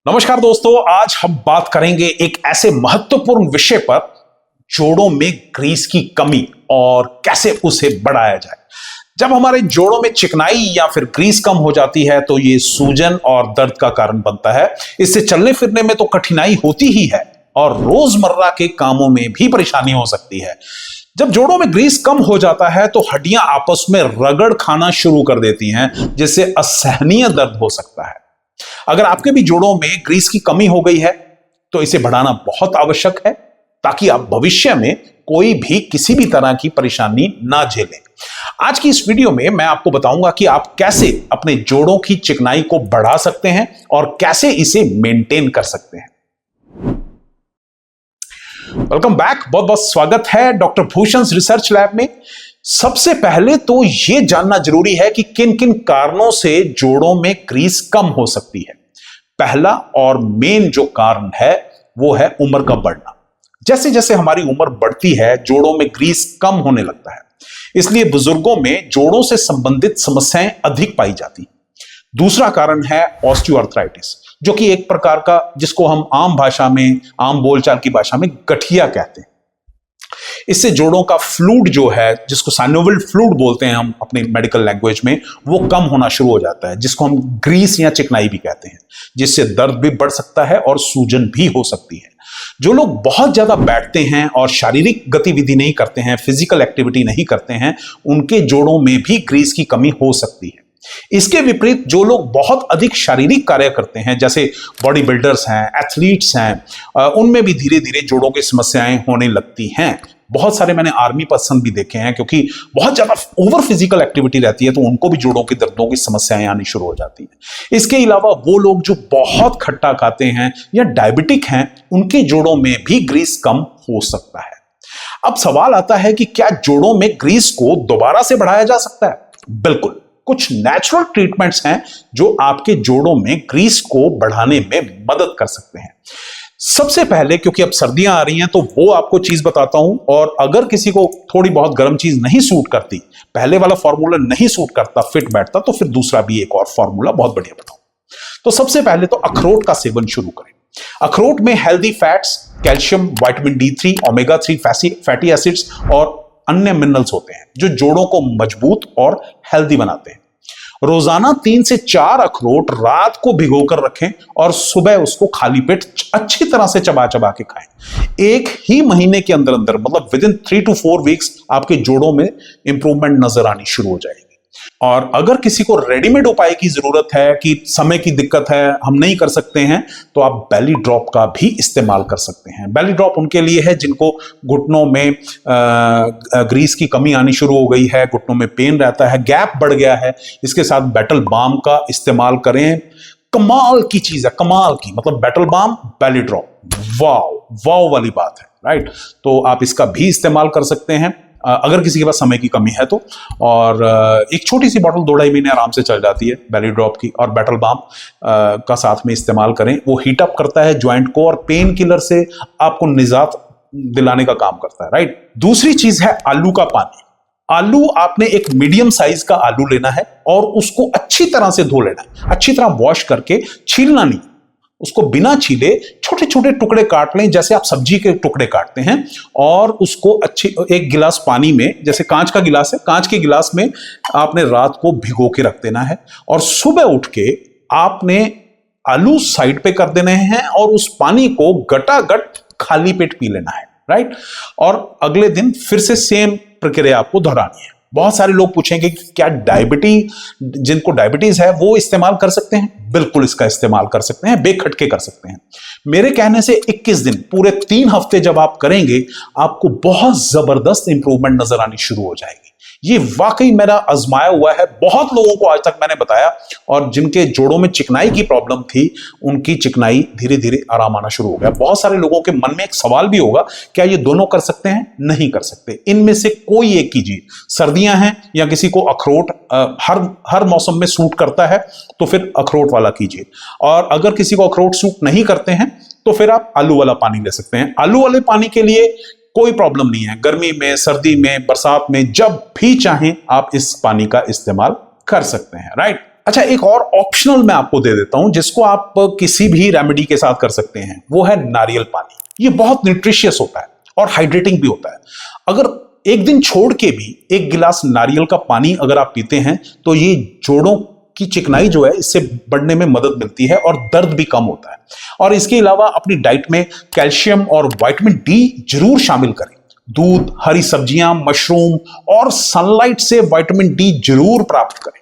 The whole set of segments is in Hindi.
नमस्कार दोस्तों, आज हम बात करेंगे एक ऐसे महत्वपूर्ण विषय पर, जोड़ों में ग्रीस की कमी और कैसे उसे बढ़ाया जाए। जब हमारे जोड़ों में चिकनाई या फिर ग्रीस कम हो जाती है तो ये सूजन और दर्द का कारण बनता है। इससे चलने फिरने में तो कठिनाई होती ही है और रोजमर्रा के कामों में भी परेशानी हो सकती है। जब जोड़ों में ग्रीस कम हो जाता है तो हड्डियां आपस में रगड़ खाना शुरू कर देती हैं, जिससे असहनीय दर्द हो सकता है। अगर आपके भी जोड़ों में ग्रीस की कमी हो गई है तो इसे बढ़ाना बहुत आवश्यक है, ताकि आप भविष्य में कोई भी किसी भी तरह की परेशानी ना झेलें। आज की इस वीडियो में मैं आपको बताऊंगा कि आप कैसे अपने जोड़ों की चिकनाई को बढ़ा सकते हैं और कैसे इसे मेंटेन कर सकते हैं। वेलकम बैक, बहुत बहुत स्वागत है डॉक्टर भूषण रिसर्च लैब में। सबसे पहले तो यह जानना जरूरी है कि किन किन कारणों से जोड़ों में ग्रीस कम हो सकती है। पहला और मेन जो कारण है वो है उम्र का बढ़ना। जैसे जैसे हमारी उम्र बढ़ती है जोड़ों में ग्रीस कम होने लगता है, इसलिए बुजुर्गों में जोड़ों से संबंधित समस्याएं अधिक पाई जाती। दूसरा कारण है ऑस्टियोआर्थराइटिस, जो कि एक प्रकार का, जिसको हम आम भाषा में, आम बोलचाल की भाषा में गठिया कहते हैं। इससे जोड़ों का फ्लूइड जो है, जिसको साइनोवियल फ्लूइड बोलते हैं हम अपनी मेडिकल लैंग्वेज में, वो कम होना शुरू हो जाता है, जिसको हम ग्रीस या चिकनाई भी कहते हैं, जिससे दर्द भी बढ़ सकता है और सूजन भी हो सकती है। जो लोग बहुत ज्यादा बैठते हैं और शारीरिक गतिविधि नहीं करते हैं, फिजिकल एक्टिविटी नहीं करते हैं, उनके जोड़ों में भी ग्रीस की कमी हो सकती है। इसके विपरीत जो लोग बहुत अधिक शारीरिक कार्य करते हैं, जैसे बॉडी बिल्डर्स हैं, एथलीट्स हैं, उनमें भी धीरे धीरे जोड़ों की समस्याएं होने लगती हैं। बहुत सारे मैंने आर्मी पर्सन भी देखे हैं, क्योंकि बहुत ज्यादा ओवर फिजिकल एक्टिविटी रहती है तो उनको भी जोड़ों की दर्दों की समस्याएं आनी शुरू हो जाती हैं। इसके अलावा वो लोग जो बहुत खट्टा खाते हैं या डायबिटिक हैं, उनके जोड़ों में भी ग्रीस कम हो सकता है। अब सवाल आता है कि क्या जोड़ों में ग्रीस को दोबारा से बढ़ाया जा सकता है? बिल्कुल, कुछ नेचुरल ट्रीटमेंट्स हैं जो आपके जोड़ों में ग्रीस को बढ़ाने में मदद कर सकते हैं। सबसे पहले, क्योंकि अब सर्दियां आ रही हैं, तो वो आपको चीज बताता हूं, और अगर किसी को थोड़ी बहुत गर्म चीज नहीं सूट करती, पहले वाला फॉर्मूला नहीं सूट करता, फिट बैठता, तो फिर दूसरा भी एक और फॉर्मूला बहुत बढ़िया बताऊं। तो सबसे पहले तो अखरोट का सेवन शुरू करें। अखरोट में healthy fats, calcium, vitamin D3, omega 3 fatty acids और अन्य मिनरल्स होते हैं, जो जोड़ों को मजबूत और हेल्दी बनाते हैं। रोजाना 3 से 4 अखरोट रात को भिगोकर रखें और सुबह उसको खाली पेट अच्छी तरह से चबा चबा के खाएं। एक ही महीने के अंदर अंदर, मतलब विद इन 3 to 4 वीक्स, आपके जोड़ों में इंप्रूवमेंट नजर आनी शुरू हो जाएगी। और अगर किसी को रेडीमेड उपाय की जरूरत है, कि समय की दिक्कत है, हम नहीं कर सकते हैं, तो आप बेली ड्रॉप का भी इस्तेमाल कर सकते हैं। बेली ड्रॉप उनके लिए है जिनको घुटनों में ग्रीस की कमी आनी शुरू हो गई है, घुटनों में पेन रहता है, गैप बढ़ गया है। इसके साथ बैटल बाम का इस्तेमाल करें। कमाल की चीज है, कमाल की, मतलब बैटल बाम, बेली ड्रॉप, वाव वाव वाली बात है, राइट। तो आप इसका भी इस्तेमाल कर सकते हैं अगर किसी के पास समय की कमी है तो। और एक छोटी सी बॉटल 2-2.5 महीने आराम से चल जाती है बेली ड्रॉप की। और बैटल बाम का साथ में इस्तेमाल करें, वो हीट अप करता है ज्वाइंट को और पेन किलर से आपको निजात दिलाने का काम करता है, राइट। दूसरी चीज है आलू का पानी। आलू, आपने एक मीडियम साइज का आलू लेना है और उसको अच्छी तरह से धो लेना है, अच्छी तरह वॉश करके, छीलना नहीं, उसको बिना छीले छोटे छोटे टुकड़े काट लें, जैसे आप सब्जी के टुकड़े काटते हैं, और उसको अच्छे एक गिलास पानी में, जैसे कांच का गिलास है, कांच के गिलास में आपने रात को भिगो के रख देना है, और सुबह उठ के आपने आलू साइड पे कर देने हैं और उस पानी को गटागट खाली पेट पी लेना है, राइट। और अगले दिन फिर से सेम प्रक्रिया आपको दोहरानी है। बहुत सारे लोग पूछेंगे कि क्या जिनको डायबिटीज है वो इस्तेमाल कर सकते हैं? बिल्कुल इसका इस्तेमाल कर सकते हैं, बेखटके कर सकते हैं। मेरे कहने से 21 दिन, पूरे 3 हफ्ते जब आप करेंगे, आपको बहुत जबरदस्त इंप्रूवमेंट नजर आनी शुरू हो जाएगी। ये वाकई मेरा आजमाया हुआ है, बहुत लोगों को आज तक मैंने बताया, और जिनके जोड़ों में चिकनाई की प्रॉब्लम थी, उनकी चिकनाई धीरे धीरे आराम आना शुरू हो गया। बहुत सारे लोगों के मन में एक सवाल भी होगा, क्या ये दोनों कर सकते हैं? नहीं कर सकते। इनमें से कोई एक कीजिए। सर्दियां हैं या किसी को अखरोट हर मौसम में सूट करता है, तो फिर अखरोट वाला कीजिए। और अगर किसी को अखरोट सूट नहीं करते हैं, तो फिर आप आलू वाला पानी ले सकते हैं। आलू वाले पानी के लिए कोई प्रॉब्लम नहीं है, गर्मी में, सर्दी में, बरसात में, जब भी चाहें आप इस पानी का इस्तेमाल कर सकते हैं, राइट। अच्छा, एक और ऑप्शनल मैं आपको दे देता हूं जिसको आप किसी भी रेमेडी के साथ कर सकते हैं, वो है नारियल पानी। ये बहुत न्यूट्रिशियस होता है और हाइड्रेटिंग भी होता है। अगर एक दिन छोड़ के भी एक गिलास नारियल का पानी अगर आप पीते हैं तो ये जोड़ों की चिकनाई जो है इससे बढ़ने में मदद मिलती है और दर्द भी कम होता है। और इसके अलावा अपनी डाइट में कैल्शियम और विटामिन डी जरूर शामिल करें। दूध, हरी सब्जियां, मशरूम और सनलाइट से विटामिन डी जरूर प्राप्त करें।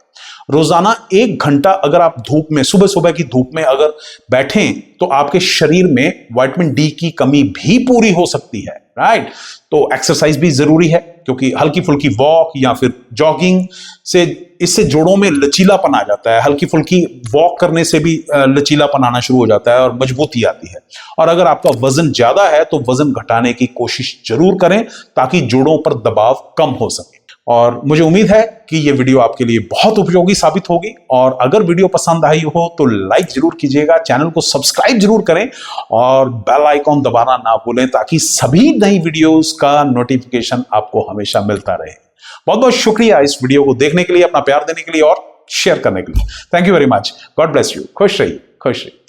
रोजाना 1 घंटा अगर आप धूप में, सुबह सुबह की धूप में अगर बैठें तो आपके शरीर में विटामिन डी की कमी भी पूरी हो सकती है, राइट। तो एक्सरसाइज भी जरूरी है क्योंकि हल्की फुल्की वॉक या फिर जॉगिंग से इससे जोड़ों में लचीलापन आ जाता है। हल्की फुल्की वॉक करने से भी लचीलापन आना शुरू हो जाता है और मजबूती आती है। और अगर आपका वजन ज्यादा है तो वजन घटाने की कोशिश जरूर करें ताकि जोड़ों पर दबाव कम हो सके। और मुझे उम्मीद है कि यह वीडियो आपके लिए बहुत उपयोगी साबित होगी। और अगर वीडियो पसंद आई हो तो लाइक जरूर कीजिएगा, चैनल को सब्सक्राइब जरूर करें और बेल आइकॉन दबाना ना भूलें ताकि सभी नई वीडियोस का नोटिफिकेशन आपको हमेशा मिलता रहे। बहुत बहुत शुक्रिया इस वीडियो को देखने के लिए, अपना प्यार देने के लिए और शेयर करने के लिए। Thank you very much. God bless you. खुश रहिए, खुश रहिए।